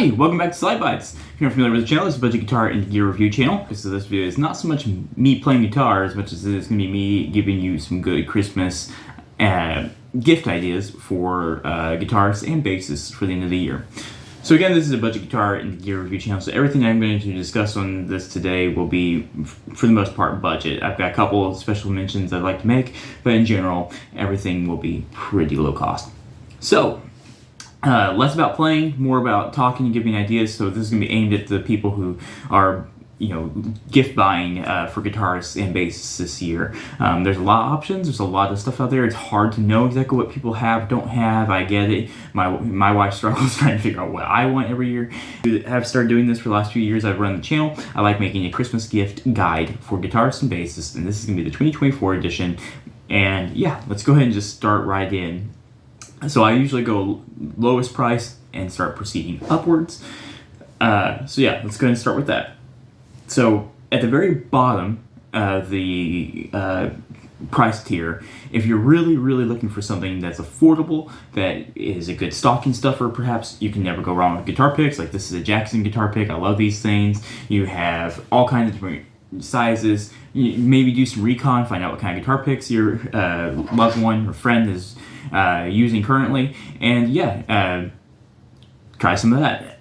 Hey, welcome back to SlydeBytes. If you're not familiar with the channel, it's a budget guitar and gear review channel. So this video is not so much me playing guitar as much as it is going to be me giving you some good Christmas gift ideas for guitarists and bassists for the end of the year. So again, this is a budget guitar and gear review channel, so everything I'm going to discuss on this today will be, for the most part, budget. I've got a couple of special mentions I'd like to make, but in general, everything will be pretty low cost. So, less about playing, more about talking and giving ideas. So this is going to be aimed at the people who are, gift buying for guitarists and bassists this year. There's a lot of options. There's a lot of stuff out there. It's hard to know exactly what people have, don't have. I get it. My wife struggles trying to figure out what I want every year. I've started doing this for the last few years. I've run the channel. I like making a Christmas gift guide for guitarists and bassists, and this is going to be the 2024 edition. And yeah, let's go ahead and just start right in. So I usually go lowest price and start proceeding upwards. So yeah, let's go ahead and start with that. So at the very bottom of the price tier, if you're really looking for something that's affordable, that is a good stocking stuffer, perhaps, you can never go wrong with guitar picks. Like this is a Jackson guitar pick. I love these things. You have all kinds of different sizes. You maybe do some recon, find out what kind of guitar picks your loved one or friend is using currently, and yeah, try some of that.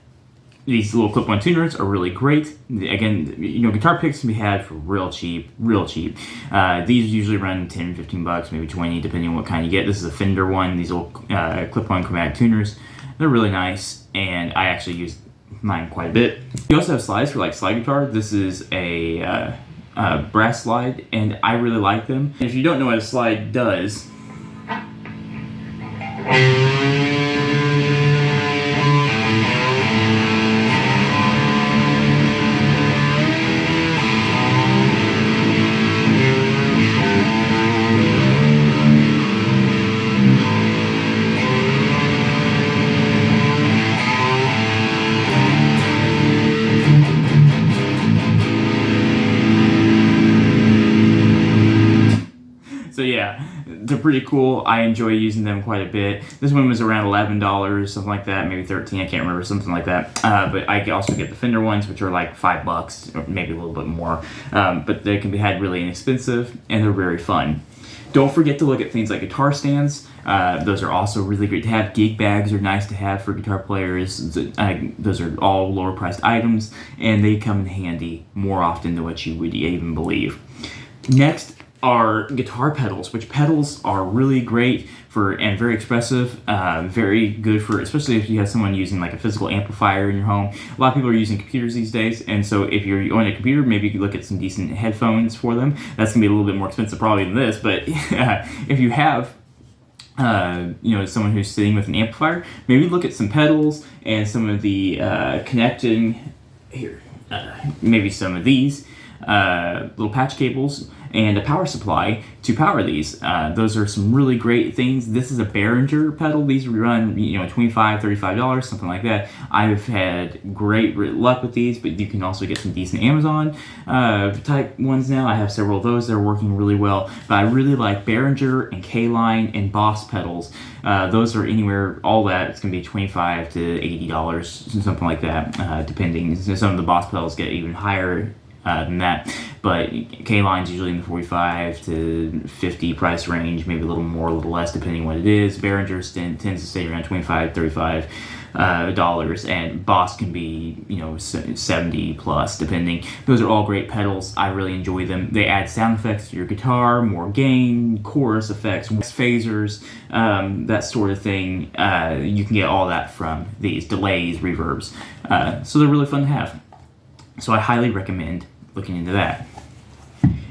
These little clip-on tuners are really great. Again, guitar picks can be had for real cheap. These usually run 10, 15 bucks, maybe 20, depending on what kind you get. This is a Fender one. These little clip-on chromatic tuners, they're really nice, and I actually use mine quite a bit. You also have slides for like slide guitar. This is a brass slide, and I really like them. And if you don't know what a slide does, so yeah, they're pretty cool. I enjoy using them quite a bit. This one was around $11, something like that, maybe 13, I can't remember, something like that. But I also get the Fender ones, which are like $5, or maybe a little bit more. But they can be had really inexpensive, and they're very fun. Don't forget to look at things like guitar stands. Those are also really great to have. Gig bags are nice to have for guitar players. Those are all lower priced items, and they come in handy more often than what you would even believe. Next are guitar pedals, which pedals are really great for and very expressive, very good for, especially if you have someone using like a physical amplifier in your home. A lot of people are using computers these days, and so if you're on a computer, maybe you could look at some decent headphones for them. That's gonna be a little bit more expensive probably than this, but if you have someone who's sitting with an amplifier, maybe look at some pedals and some of the connecting here, maybe some of these little patch cables and a power supply to power these. Those are some really great things. This is a Behringer pedal. These run $25, $35, something like that. I've had great luck with these, but you can also get some decent Amazon type ones now. I have several of those that are working really well, but I really like Behringer and K-Line and Boss pedals. Those are anywhere, all that, it's gonna be $25 to $80, something like that, depending. Some of the Boss pedals get even higher than that, but K-Line's usually in the 45 to 50 price range, maybe a little more, a little less, depending what it is. Behringer tends to stay around $25, $35 dollars, and Boss can be 70 plus, depending. Those are all great pedals. I really enjoy them. They add sound effects to your guitar, more gain, chorus effects, phasers, that sort of thing. You can get all that from these, delays, reverbs. So they're really fun to have. So I highly recommend looking into that.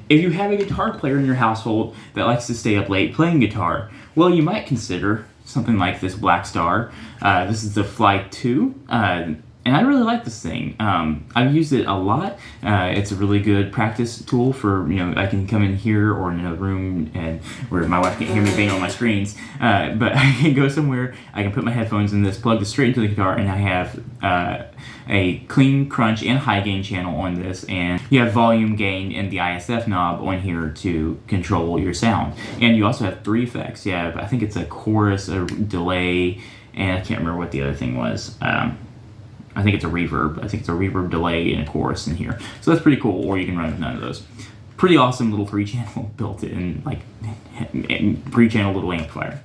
If you have a guitar player in your household that likes to stay up late playing guitar, well, you might consider something like this Black Star. This is the Fly 2, and I really like this thing. I've used it a lot. It's a really good practice tool for, I can come in here or in another room and where my wife can't hear me bang on my screens, but I can go somewhere, I can put my headphones in this, plug this straight into the guitar, and I have a clean, crunch, and high gain channel on this, and you have volume, gain, and the ISF knob on here to control your sound. And you also have 3 effects. You have, I think it's a chorus, a delay, and I can't remember what the other thing was. I think it's a reverb. I think it's a reverb delay and a chorus in here. So that's pretty cool, or you can run with none of those. Pretty awesome little 3-channel built-in, like, 3-channel little amplifier.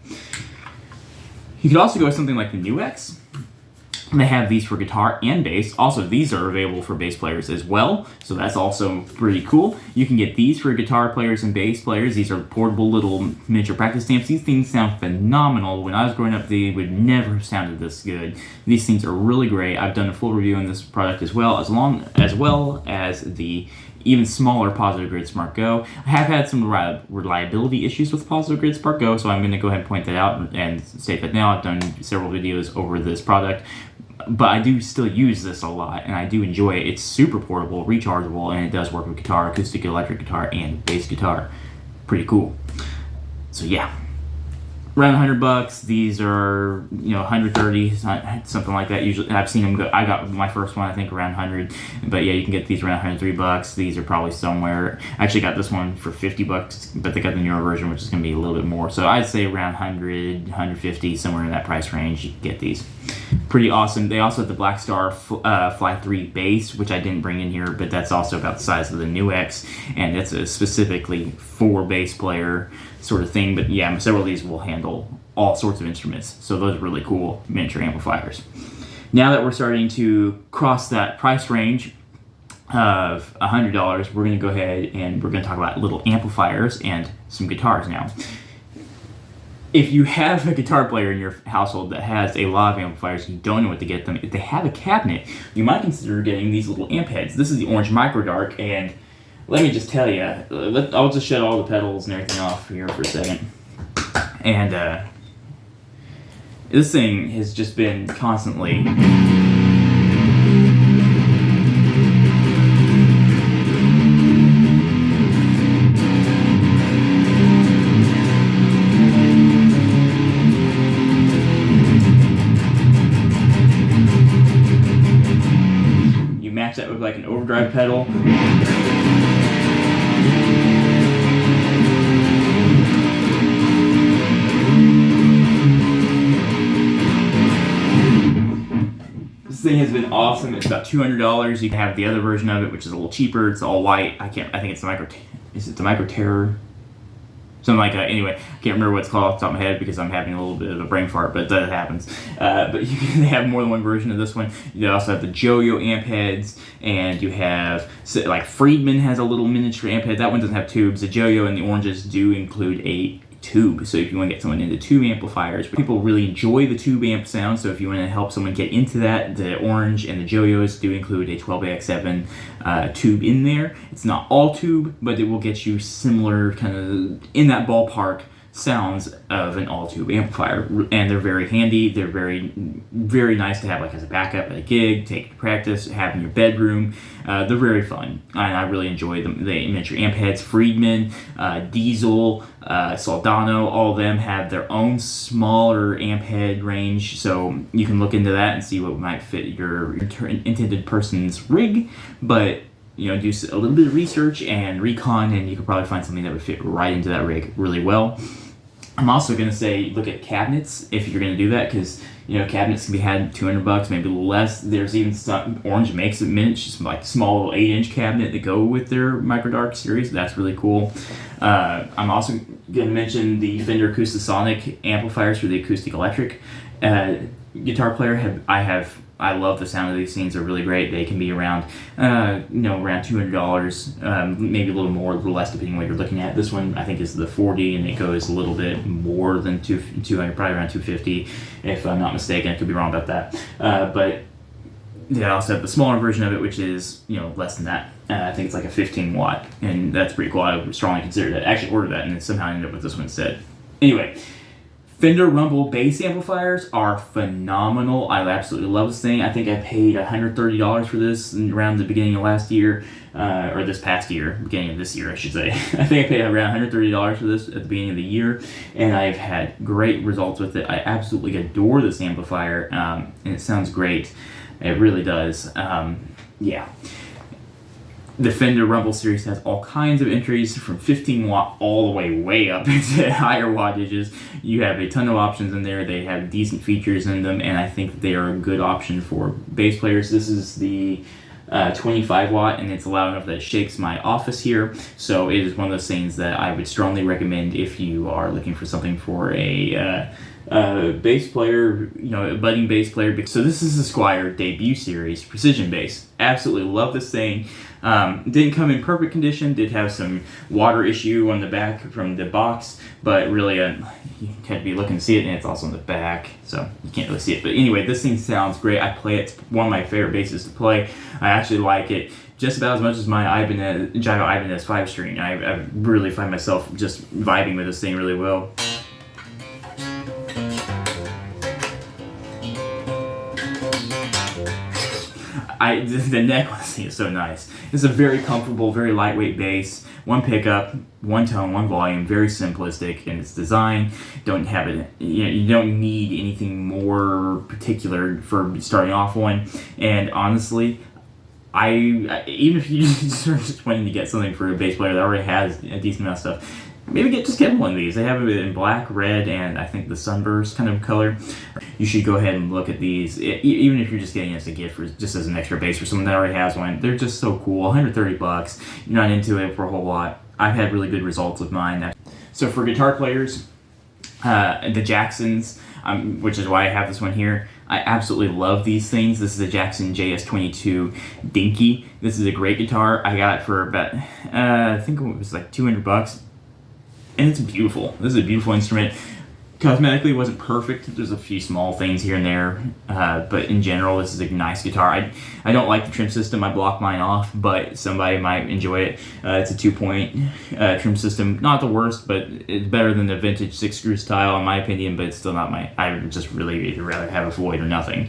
You could also go with something like the NUX. They have these for guitar and bass. Also, these are available for bass players as well, so that's also pretty cool. You can get these for guitar players and bass players. These are portable little miniature practice amps. These things sound phenomenal. When I was growing up, they would never have sounded this good. These things are really great. I've done a full review on this product as well as the even smaller Positive Grid Smart Go. I have had some reliability issues with Positive Grid Smart Go, so I'm going to go ahead and point that out and state that now. I've done several videos over this product, but I do still use this a lot, and I do enjoy it. It's super portable, rechargeable, and it does work with guitar, acoustic electric guitar, and bass guitar. Pretty cool. So yeah. Around $100. These are, you know, 130, something like that. Usually, I've seen them go. I got my first one, I think, around 100. But yeah, you can get these around $103. These are probably somewhere. I actually got this one for $50, but they got the newer version, which is going to be a little bit more. So I'd say around 100, 150, somewhere in that price range. You can get these. Pretty awesome. They also have the Black Star Fly 3 bass, which I didn't bring in here, but that's also about the size of the NUX, and it's a specifically for bass player sort of thing. But yeah, several of these will handle all sorts of instruments, so those are really cool miniature amplifiers. Now that we're starting to cross that price range of $100, we're going to go ahead and we're going to talk about little amplifiers and some guitars now. If you have a guitar player in your household that has a lot of amplifiers and you don't know what to get them, if they have a cabinet, you might consider getting these little amp heads. This is the orange Micro Dark, and let me just tell you, I'll just shut all the pedals and everything off here for a second. And this thing has just been constantly... that with like an overdrive pedal. This thing has been awesome. It's about $200. You can have the other version of it, which is a little cheaper. It's all white. I think it's the Micro Terror? Something like that. Anyway, I can't remember what it's called off the top of my head because I'm having a little bit of a brain fart, but that happens. But they have more than one version of this one. You also have the Joyo amp heads, and you have, like, Friedman has a little miniature amp head. That one doesn't have tubes. The Joyo and the oranges do include a tube, so if you want to get someone into tube amplifiers, people really enjoy the tube amp sound, so if you want to help someone get into that, the orange and the Joyos do include a 12AX7 tube in there. It's not all tube, but it will get you similar, kind of in that ballpark sounds of an all-tube amplifier, and they're very handy. They're very, very nice to have, like, as a backup at a gig, take to practice, have in your bedroom. They're very fun, and I really enjoy them. The miniature amp heads, Friedman, Diesel, Soldano, all of them have their own smaller amp head range, so you can look into that and see what might fit your intended person's rig, but you know, do a little bit of research and recon, and you could probably find something that would fit right into that rig really well. I'm also going to say look at cabinets if you're going to do that, because you know, cabinets can be had $200, maybe a little less. There's even some, Orange makes a miniature, like small little 8-inch cabinet to go with their Micro Dark series. That's really cool. I'm also going to mention the Fender Acoustasonic amplifiers for the acoustic electric guitar player. I love the sound of these things. They're really great. They can be around, around $200, maybe a little more, a little less, depending on what you're looking at. This one, I think, is the 40, and it goes a little bit more than 200, probably around 250, if I'm not mistaken. I could be wrong about that. But they also have the smaller version of it, which is, less than that. I think it's like a 15 watt, and that's pretty cool. I would strongly consider that. I actually ordered that, and then somehow I ended up with this one instead. Anyway. Fender Rumble bass amplifiers are phenomenal. I absolutely love this thing. I think I paid $130 for this around the beginning of last year, or this past year, beginning of this year, I should say. I think I paid around $130 for this at the beginning of the year, and I've had great results with it. I absolutely adore this amplifier, and it sounds great. It really does. Yeah. The Fender Rumble series has all kinds of entries from 15 watt all the way up into higher wattages. You have a ton of options in there. They have decent features in them, and I think that they are a good option for bass players. This is the 25 watt, and it's loud enough that it shakes my office here. So it is one of those things that I would strongly recommend if you are looking for something for a bass player, a budding bass player. So this is the Squier debut series precision bass. Absolutely love this thing. Didn't come in perfect condition, did have some water issue on the back from the box, but really you have to be looking to see it, and it's also on the back, so you can't really see it. But anyway, this thing sounds great. I play it. It's one of my favorite basses to play. I actually like it just about as much as my Gyro Ibanez 5-string. I really find myself just vibing with this thing really well. The neck on this thing is so nice. It's a very comfortable, very lightweight bass. One pickup, one tone, one volume. Very simplistic in its design. Don't have it. You don't need anything more particular for starting off one. And honestly, even if you just wanting to get something for a bass player that already has a decent amount of stuff, maybe just get one of these. They have it in black, red, and I think the sunburst kind of color. You should go ahead and look at these, even if you're just getting it as a gift, just as an extra bass for someone that already has one. They're just so cool. $130. You're not into it for a whole lot. I've had really good results with mine. So for guitar players, the Jacksons, which is why I have this one here. I absolutely love these things. This is a Jackson JS22 Dinky. This is a great guitar. I got it for about, I think it was like $200. And it's beautiful. This is a beautiful instrument. Cosmetically, it wasn't perfect. There's a few small things here and there, but in general, this is a nice guitar. I don't like the trim system. I block mine off, but somebody might enjoy it. It's a 2-point trim system. Not the worst, but it's better than the vintage 6-screw style, in my opinion, but it's still not my... I would just really rather have a void or nothing.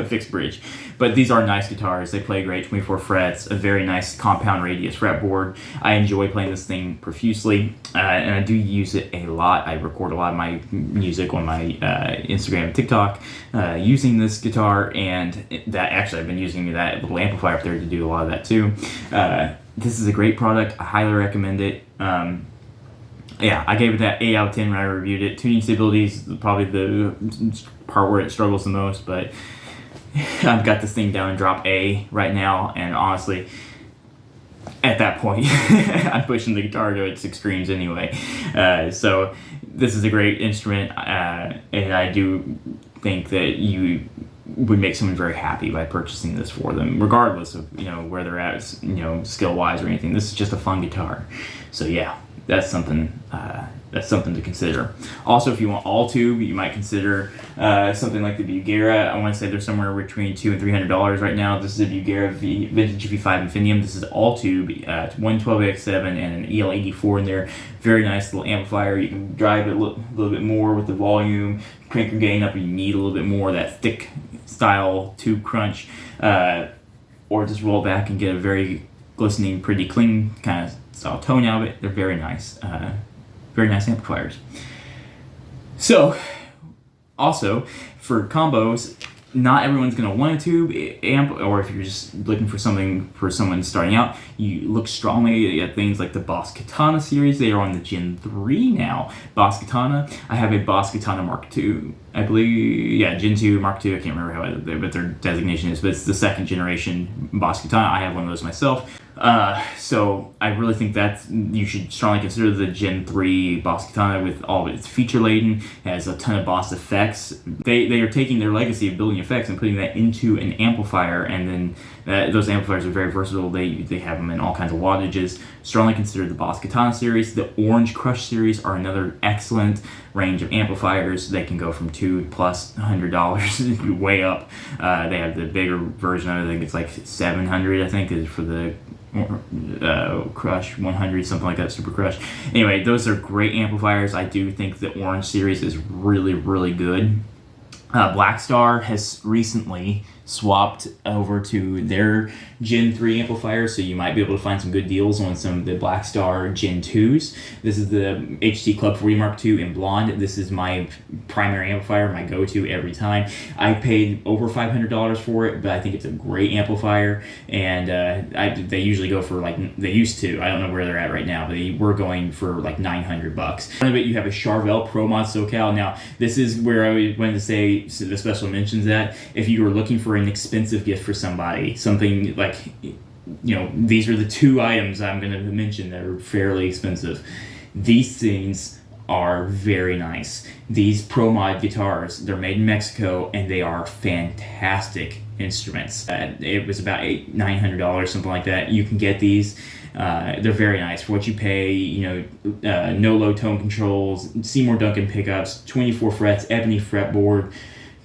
Fixed bridge. But these are nice guitars. They play great, 24 frets, a very nice compound radius fretboard. I enjoy playing this thing profusely, and I do use it a lot. I record a lot of my music on my Instagram and TikTok using this guitar, and I've been using that little amplifier up there to do a lot of that too. This is a great product. I highly recommend it. Yeah, I gave it that 8 out of 10 when I reviewed it. Tuning stability is probably the part where it struggles the most, but I've got this thing down in drop A right now, and honestly, at that point, I'm pushing the guitar to its extremes anyway. So this is a great instrument, and I do think that you would make someone very happy by purchasing this for them, regardless of where they're at, skill-wise or anything. This is just a fun guitar. So yeah, that's something to consider. Also, if you want all tube, you might consider something like the Bugera. I want to say they're somewhere between $200 and $300 right now. This is a Bugera Vintage V5 Infinium. This is all tube, 112AX7 and an EL84 in there. Very nice little amplifier. You can drive it a little bit more with the volume, crank your gain up if you need a little bit more of that thick style tube crunch, or just roll back and get a very glistening, pretty clean kind of style tone out of it. They're very nice. Very nice amplifiers. So, also, for combos, not everyone's going to want a tube amp, or if you're just looking for something for someone starting out, you look strongly at things like the Boss Katana series. They are on the Gen 3 now. Boss Katana. I have a Boss Katana Mark II. I believe, yeah, Gen 2 Mark II. I can't remember what their designation is, but it's the 2nd generation Boss Katana. I have one of those myself. So I really think that you should strongly consider the Gen 3 Boss Katana with all of its feature laden. It has a ton of Boss effects. They are taking their legacy of building effects and putting that into an amplifier, and then those amplifiers are very versatile. They have them in all kinds of wattages. Strongly consider the Boss Katana series. The Orange Crush series are another excellent range of amplifiers. They can go from $200+ way up. They have the bigger version of it. I think it's like $700. I think is for the Crush 100, something like that, Super Crush. Anyway, those are great amplifiers. I do think the Orange series is really, really good. Black Star has recently swapped over to their Gen 3 amplifiers, so you might be able to find some good deals on some of the Blackstar Gen 2s. This is the HT Club 40 Mark II in blonde. This is my primary amplifier, my go-to every time. I paid over $500 for it, but I think it's a great amplifier, and they usually go for like, they used to, I don't know where they're at right now, but they were going for like $900. Front of it, you have a Charvel Pro Mod SoCal. Now, this is where I wanted to say the special mentions that if you were looking for an expensive gift for somebody, something like, these are the two items I'm going to mention that are fairly expensive. These things are very nice. These Pro Mod guitars, they're made in Mexico, and they are fantastic instruments. It was about $900, something like that. You can get these. They're very nice for what you pay. No low tone controls, Seymour Duncan pickups, 24 frets, ebony fretboard.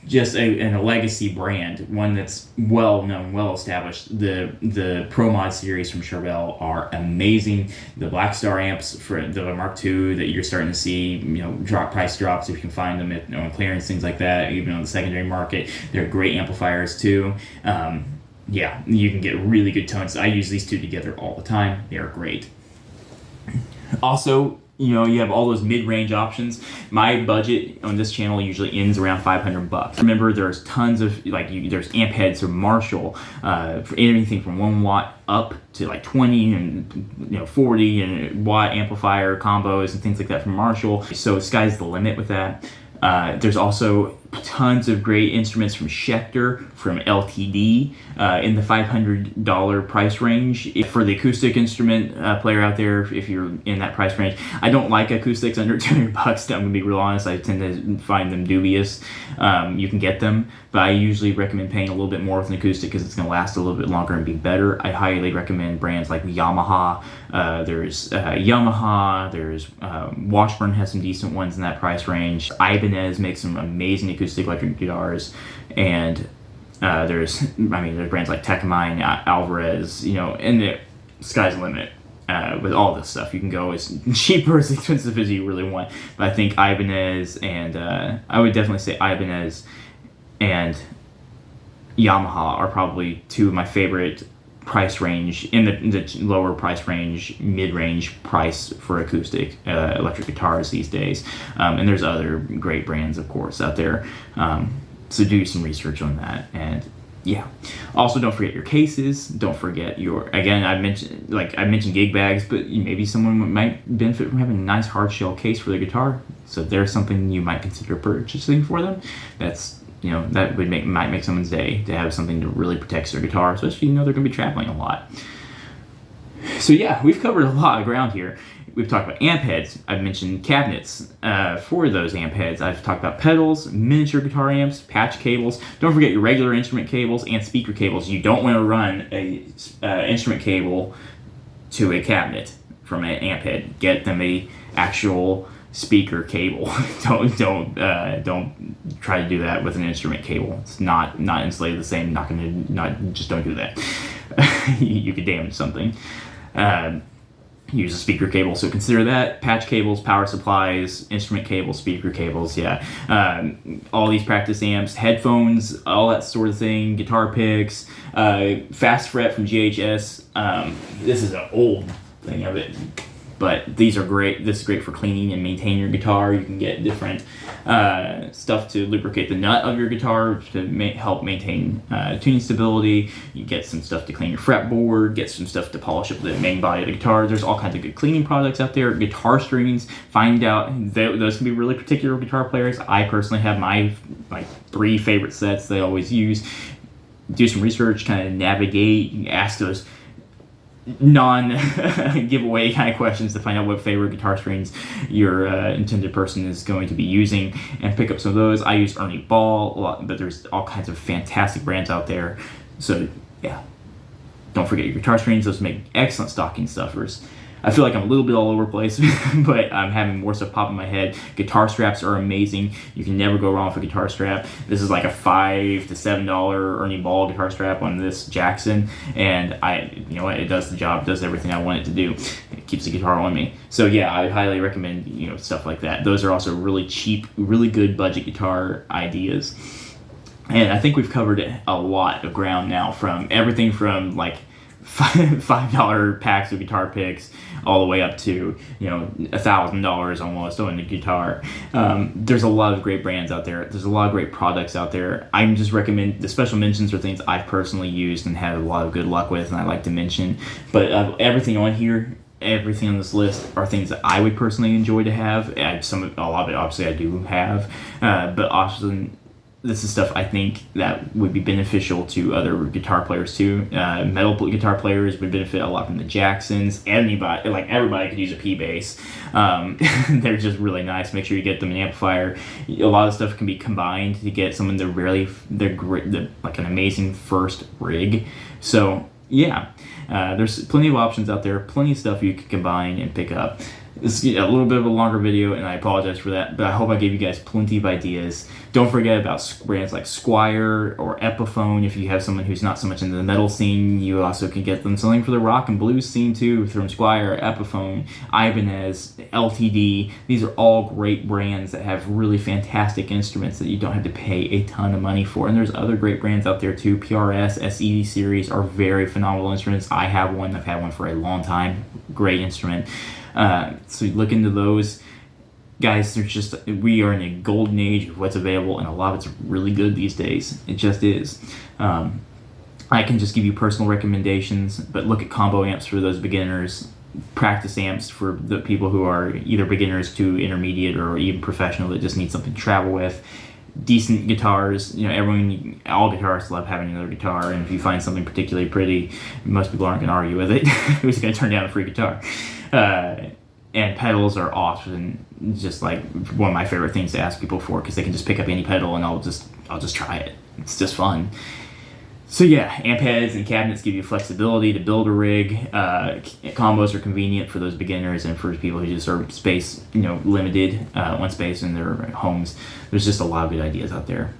Just a legacy brand, one that's well known, well established. The Pro Mod series from Charvel are amazing. The Blackstar amps for the Mark II that you're starting to see, price drops if you can find them on clearance, things like that. Even on the secondary market, they're great amplifiers too. Yeah, you can get really good tones. I use these two together all the time. They are great. Also, you have all those mid-range options. My budget on this channel usually ends around $500. Remember, there's tons of there's amp heads from Marshall, for anything from 1 watt up to like 20 and 40 and watt amplifier combos and things like that from Marshall. So sky's the limit with that. There's also tons of great instruments from Schecter, from LTD, in the $500 price range. For the acoustic instrument player out there, if you're in that price range, I don't like acoustics under $200. I'm gonna be real honest. I tend to find them dubious. You can get them, but I usually recommend paying a little bit more with an acoustic because it's gonna last a little bit longer and be better. I highly recommend brands like Yamaha. There's Yamaha. There's Washburn has some decent ones in that price range. Ibanez makes some amazing acoustic electric guitars, and there's brands like Tekmine, Alvarez, and the sky's the limit. With all this stuff, you can go as cheap or as expensive as you really want. But I think Ibanez and I would definitely say Ibanez and Yamaha are probably two of my favorite price range in the lower price range, mid-range price for acoustic electric guitars these days. And there's other great brands, of course, out there. So do some research on that. And yeah. Also, don't forget your cases. Don't forget I mentioned gig bags, but maybe someone might benefit from having a nice hard shell case for their guitar. So there's something you might consider purchasing for them. That's that might make someone's day to have something that really protects their guitar, especially they're going to be traveling a lot. So yeah, we've covered a lot of ground here. We've talked about amp heads. I've mentioned cabinets for those amp heads. I've talked about pedals, miniature guitar amps, patch cables. Don't forget your regular instrument cables and speaker cables. You don't want to run a instrument cable to a cabinet from an amp head. Get them a actual speaker cable. Don't try to do that with an instrument cable. It's not insulated the same. Just don't do that. You could damage something. Use a speaker cable, so consider that. Patch cables, power supplies, instrument cables, speaker cables, yeah. All these practice amps, headphones, all that sort of thing, guitar picks, fast fret from GHS. This is an old thing of it, but these are great. This is great for cleaning and maintaining your guitar. You can get different stuff to lubricate the nut of your guitar to help maintain tuning stability. You get some stuff to clean your fretboard, get some stuff to polish up the main body of the guitar. There's all kinds of good cleaning products out there. Guitar strings, find out. Those can be really particular guitar players. I personally have my 3 favorite sets they always use. Do some research, kind of navigate, ask those non-giveaway kind of questions to find out what favorite guitar strings your intended person is going to be using, and pick up some of those. I use Ernie Ball a lot, but there's all kinds of fantastic brands out there. So yeah, don't forget your guitar strings. Those make excellent stocking stuffers. I feel like I'm a little bit all over the place, but I'm having more stuff pop in my head. Guitar straps are amazing. You can never go wrong with a guitar strap. This is like a $5 to $7 Ernie Ball guitar strap on this Jackson, and it does the job, does everything I want it to do. It keeps the guitar on me. So yeah, I highly recommend stuff like that. Those are also really cheap, really good budget guitar ideas. And I think we've covered a lot of ground now, from everything from like $5 packs of guitar picks all the way up to, you know, $1,000 almost on the guitar. There's a lot of great brands out there. There's a lot of great products out there. I just recommend the special mentions are things I've personally used and had a lot of good luck with, and I like to mention. But everything on here, everything on this list are things that I would personally enjoy to have. A lot of it obviously I do have, but often this is stuff I think that would be beneficial to other guitar players too. Metal guitar players would benefit a lot from the Jacksons. Anybody, like everybody, could use a P bass. They're just really nice. Make sure you get them an amplifier. A lot of stuff can be combined to get someone they're great, like an amazing first rig. So yeah, there's plenty of options out there. Plenty of stuff you can combine and pick up. This is a little bit of a longer video, and I apologize for that, but I hope I gave you guys plenty of ideas. Don't forget about brands like Squier or Epiphone. If you have someone who's not so much into the metal scene, you also can get them something for the rock and blues scene too, from Squier, Epiphone, Ibanez, LTD. These are all great brands that have really fantastic instruments that you don't have to pay a ton of money for. And there's other great brands out there too. PRS, SE series are very phenomenal instruments. I have one. I've had one for a long time. Great instrument. So look into those. Guys, we are in a golden age of what's available, and a lot of it's really good these days. It just is. I can just give you personal recommendations, but look at combo amps for those beginners, practice amps for the people who are either beginners to intermediate or even professional that just need something to travel with. Decent guitars, you know, all guitarists love having another guitar, and if you find something particularly pretty, most people aren't going to argue with it. Who's going to turn down a free guitar? And pedals are often just like one of my favorite things to ask people for, because they can just pick up any pedal and I'll just try it. It's just fun. So yeah, amp heads and cabinets give you flexibility to build a rig. Combos are convenient for those beginners and for people who just are space, limited on space in their homes. There's just a lot of good ideas out there.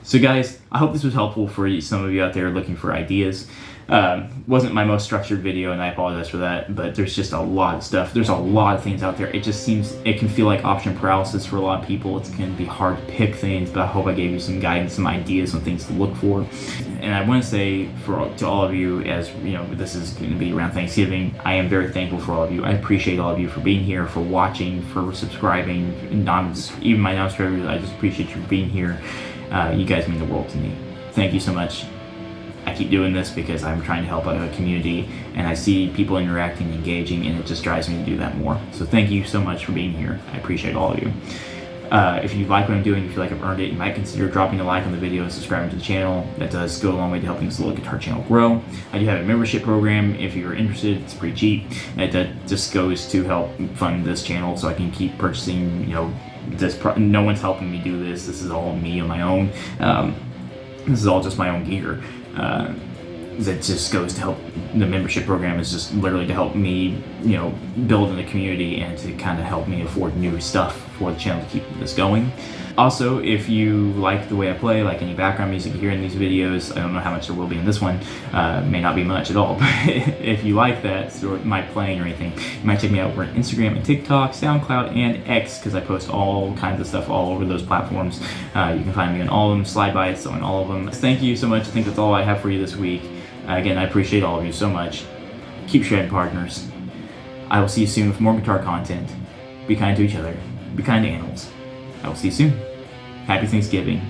So guys, I hope this was helpful for some of you out there looking for ideas. Wasn't my most structured video, and I apologize for that, but there's just a lot of stuff. There's a lot of things out there. It can feel like option paralysis for a lot of people. It's going to be hard to pick things, but I hope I gave you some guidance, some ideas on things to look for. And I want to say to all of you, as you know, this is going to be around Thanksgiving, I am very thankful for all of you. I appreciate all of you for being here, for watching, for subscribing, even my non-subscribers. I just appreciate you being here. You guys mean the world to me. Thank you so much. I keep doing this because I'm trying to help out a community, and I see people interacting and engaging, and it just drives me to do that more. So thank you so much for being here. I appreciate all of you. If you like what I'm doing, if you feel like I've earned it, you might consider dropping a like on the video and subscribing to the channel. That does go a long way to helping this little guitar channel grow. I do have a membership program. If you're interested, it's pretty cheap. That just goes to help fund this channel so I can keep purchasing, no one's helping me do this. This is all me on my own. This is all just my own gear. That just goes to help. The membership program is just literally to help me, build in the community and to kind of help me afford new stuff for the channel to keep this going. Also, if you like the way I play, like any background music you hear in these videos, I don't know how much there will be in this one, may not be much at all, but if you like that, or my playing or anything, you might check me out over on Instagram and TikTok, SoundCloud, and X, because I post all kinds of stuff all over those platforms. You can find me on all of them, SlydeBytes on all of them. Thank you so much. I think that's all I have for you this week. Again, I appreciate all of you so much. Keep shredding, partners. I will see you soon with more guitar content. Be kind to each other. Be kind to animals. I will see you soon. Happy Thanksgiving.